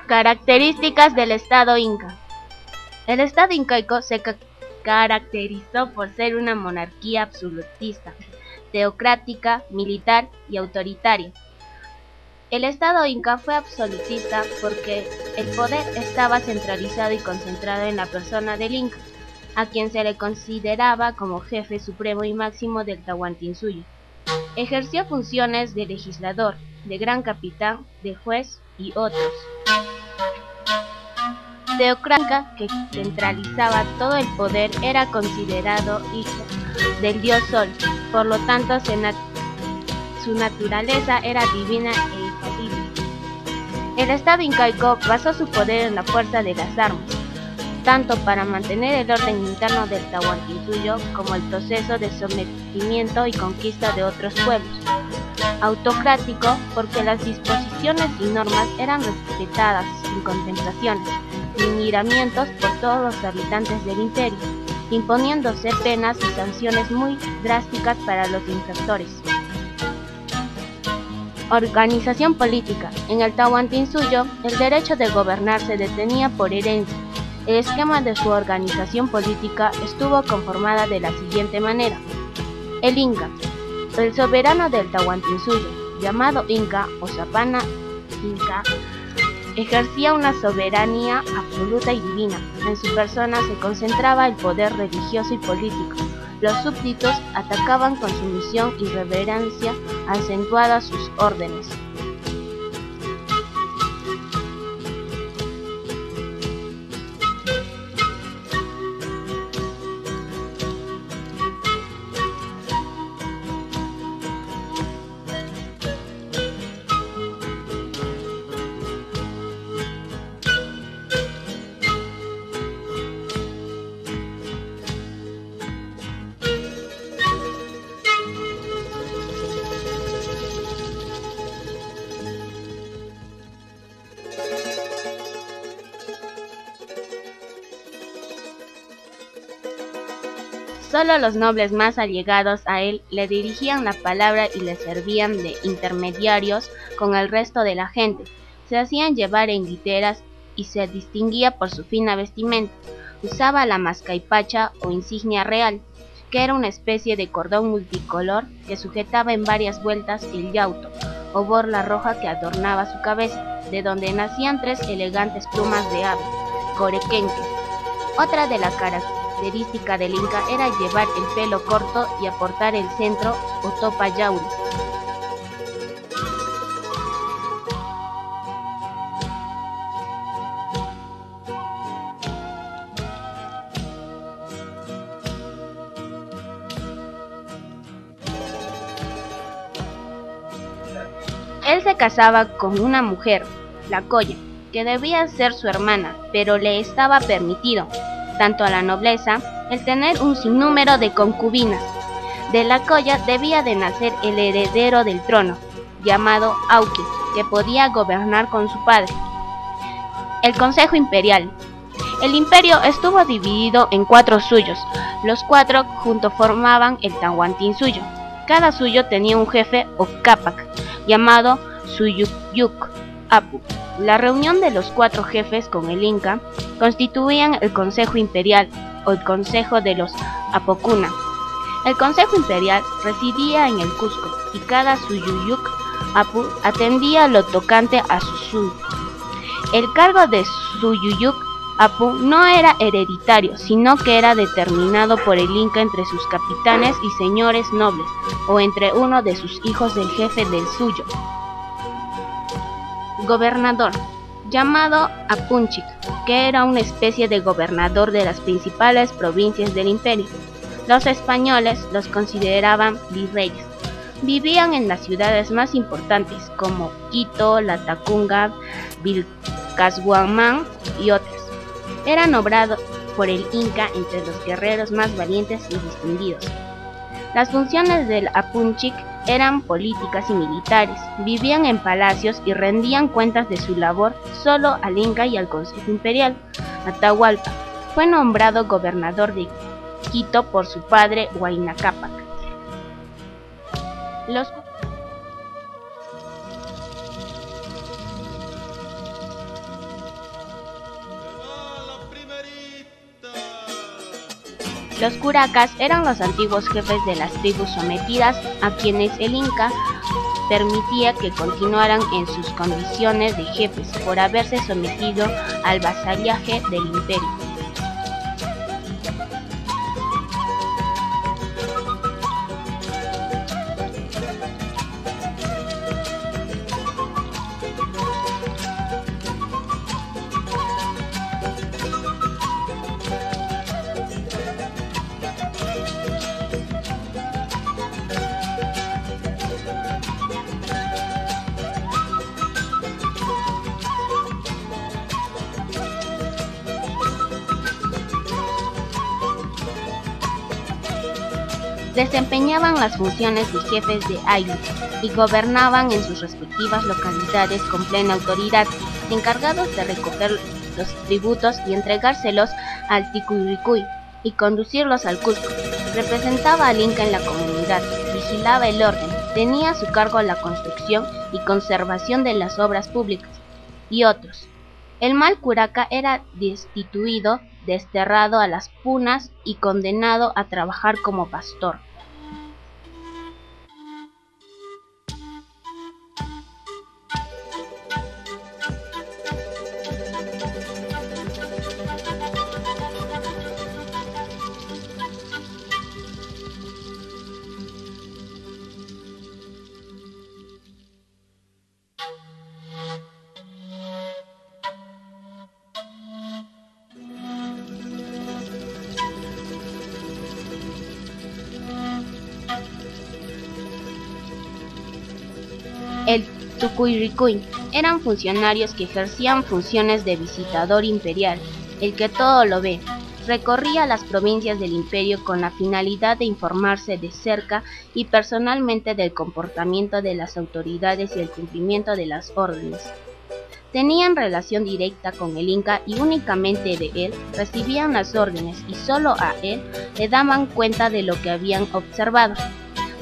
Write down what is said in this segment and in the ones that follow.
Características del Estado Inca. El Estado incaico se caracterizó por ser una monarquía absolutista, teocrática, militar y autoritaria. El Estado Inca fue absolutista porque el poder estaba centralizado y concentrado en la persona del Inca, a quien se le consideraba como jefe supremo y máximo del Tahuantinsuyo. Ejerció funciones de legislador, de gran capitán, de juez y otros. Teocrática, que centralizaba todo el poder, era considerado hijo del dios Sol, por lo tanto su naturaleza era divina e infalible. El Estado incaico basó su poder en la fuerza de las armas, tanto para mantener el orden interno del Tahuantinsuyo como el proceso de sometimiento y conquista de otros pueblos. Autocrático, porque las disposiciones y normas eran respetadas sin contemplaciones ni miramientos por todos los habitantes del imperio, imponiéndose penas y sanciones muy drásticas para los infractores. Organización política. En el Tahuantinsuyo, el derecho de gobernar se detenía por herencia. El esquema de su organización política estuvo conformada de la siguiente manera. El Inca, el soberano del Tahuantinsuyo, llamado Inca o Zapana Inca, ejercía una soberanía absoluta y divina. En su persona se concentraba el poder religioso y político. Los súbditos atacaban con sumisión y reverencia acentuadas sus órdenes. Solo los nobles más allegados a él le dirigían la palabra y le servían de intermediarios con el resto de la gente. Se hacían llevar en literas y se distinguía por su fina vestimenta. Usaba la mascaipacha o insignia real, que era una especie de cordón multicolor que sujetaba en varias vueltas el yauto o borla roja que adornaba su cabeza, de donde nacían 3 elegantes plumas de ave, corequenque. Otra de las características del Inca era llevar el pelo corto y aportar el centro o topa yauri. Él se casaba con una mujer, la Colla, que debía ser su hermana, pero le estaba permitido, tanto a la nobleza, el tener un sinnúmero de concubinas. De la Colla debía de nacer el heredero del trono, llamado Auqui, que podía gobernar con su padre. El Consejo Imperial. El imperio estuvo dividido en 4 suyos. Los 4 juntos formaban el Tahuantinsuyo. Cada suyo tenía un jefe o capac, llamado Suyuyuk Apu. La reunión de los 4 jefes con el Inca constituían el Consejo Imperial o el Consejo de los Apocuna. El Consejo Imperial residía en el Cusco y cada Suyuyuk Apu atendía lo tocante a su suyo. El cargo de Suyuyuk Apu no era hereditario, sino que era determinado por el Inca entre sus capitanes y señores nobles, o entre uno de sus hijos del jefe del suyo. Gobernador, llamado Apunchik, que era una especie de gobernador de las principales provincias del imperio. Los españoles los consideraban virreyes. Vivían en las ciudades más importantes como Quito, Latacunga, Vilcashuamán y otras. Era nombrado por el Inca entre los guerreros más valientes y distinguidos. Las funciones del Apunchik eran políticas y militares. Vivían en palacios y rendían cuentas de su labor solo al Inca y al Consejo Imperial. Atahualpa fue nombrado gobernador de Quito por su padre Huayna Cápac. Los Los curacas eran los antiguos jefes de las tribus sometidas a quienes el Inca permitía que continuaran en sus condiciones de jefes por haberse sometido al vasallaje del imperio. Desempeñaban las funciones de jefes de ayllu y gobernaban en sus respectivas localidades con plena autoridad, encargados de recoger los tributos y entregárselos al Ticuiricuy y conducirlos al Cusco. Representaba al Inca en la comunidad, vigilaba el orden, tenía a su cargo la construcción y conservación de las obras públicas y otros. El mal curaca era destituido, desterrado a las punas y condenado a trabajar como pastor. El Tucuiricuy eran funcionarios que ejercían funciones de visitador imperial, el que todo lo ve. Recorría las provincias del imperio con la finalidad de informarse de cerca y personalmente del comportamiento de las autoridades y el cumplimiento de las órdenes. Tenían relación directa con el Inca y únicamente de él recibían las órdenes y solo a él le daban cuenta de lo que habían observado.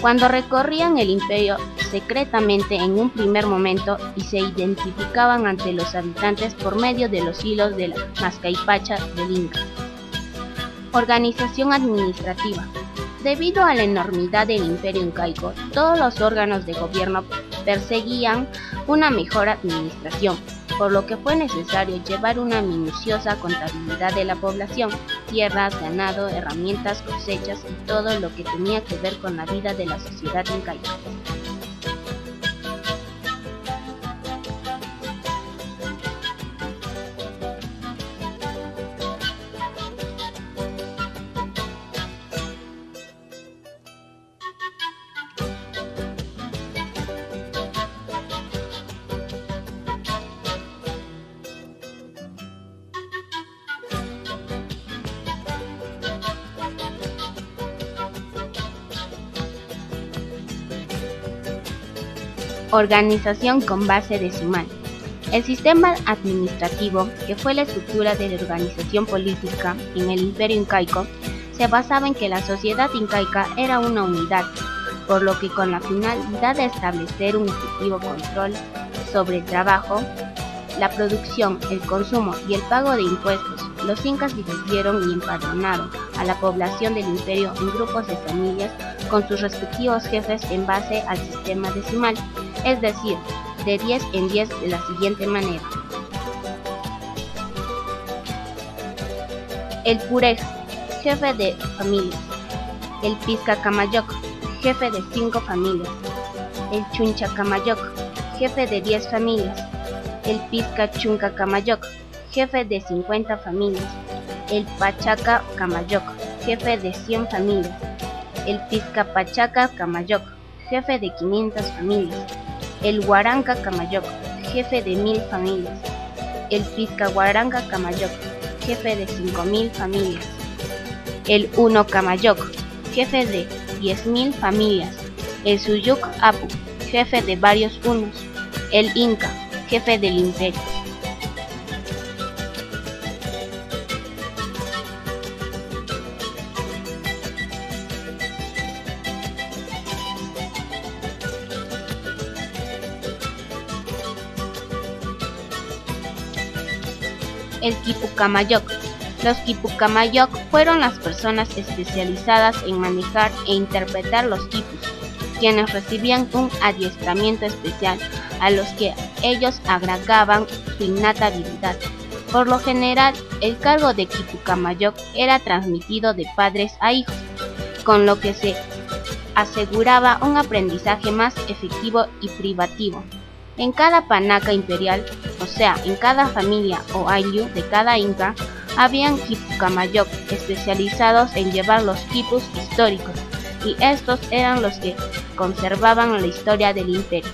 Cuando recorrían el imperio secretamente en un primer momento y se identificaban ante los habitantes por medio de los hilos de la Mascaipacha del Inca. Organización administrativa. Debido a la enormidad del imperio incaico, todos los órganos de gobierno perseguían una mejor administración, por lo que fue necesario llevar una minuciosa contabilidad de la población, tierras, ganado, herramientas, cosechas y todo lo que tenía que ver con la vida de la sociedad incaica. Organización con base decimal. El sistema administrativo, que fue la estructura de la organización política en el imperio incaico, se basaba en que la sociedad incaica era una unidad, por lo que con la finalidad de establecer un efectivo control sobre el trabajo, la producción, el consumo y el pago de impuestos, los incas dividieron y empadronaron a la población del imperio en grupos de familias con sus respectivos jefes en base al sistema decimal, es decir, de 10 en 10 de la siguiente manera. El Purej, jefe de familia. El Piscacamayoc, jefe de 5 familias. El Chunchacamayoc, jefe de 10 familias. El Piscachuncacamayok, jefe de 50 familias. El Pachaca-Camayoc, jefe de 100 familias. El Piscapachaca-Camayoc, jefe de 500 familias. El Huaranca-Camayoc, jefe de 1000 familias. El Piscahuaranca-Camayoc, jefe de 5000 familias. El Uno-Camayoc, jefe de 10.000 familias. El Suyuc-Apu, jefe de varios unos. El Inca, jefe del imperio. El Quipucamayoc, Los Quipucamayoc fueron las personas especializadas en manejar e interpretar los quipus, quienes recibían un adiestramiento especial a los que ellos agregaban su innata habilidad. Por lo general, el cargo de Quipucamayoc era transmitido de padres a hijos, con lo que se aseguraba un aprendizaje más efectivo y privativo. En cada panaca imperial, o sea, en cada familia o ayllu de cada inca, habían Quipucamayoc especializados en llevar los quipus históricos, y estos eran los que conservaban la historia del imperio.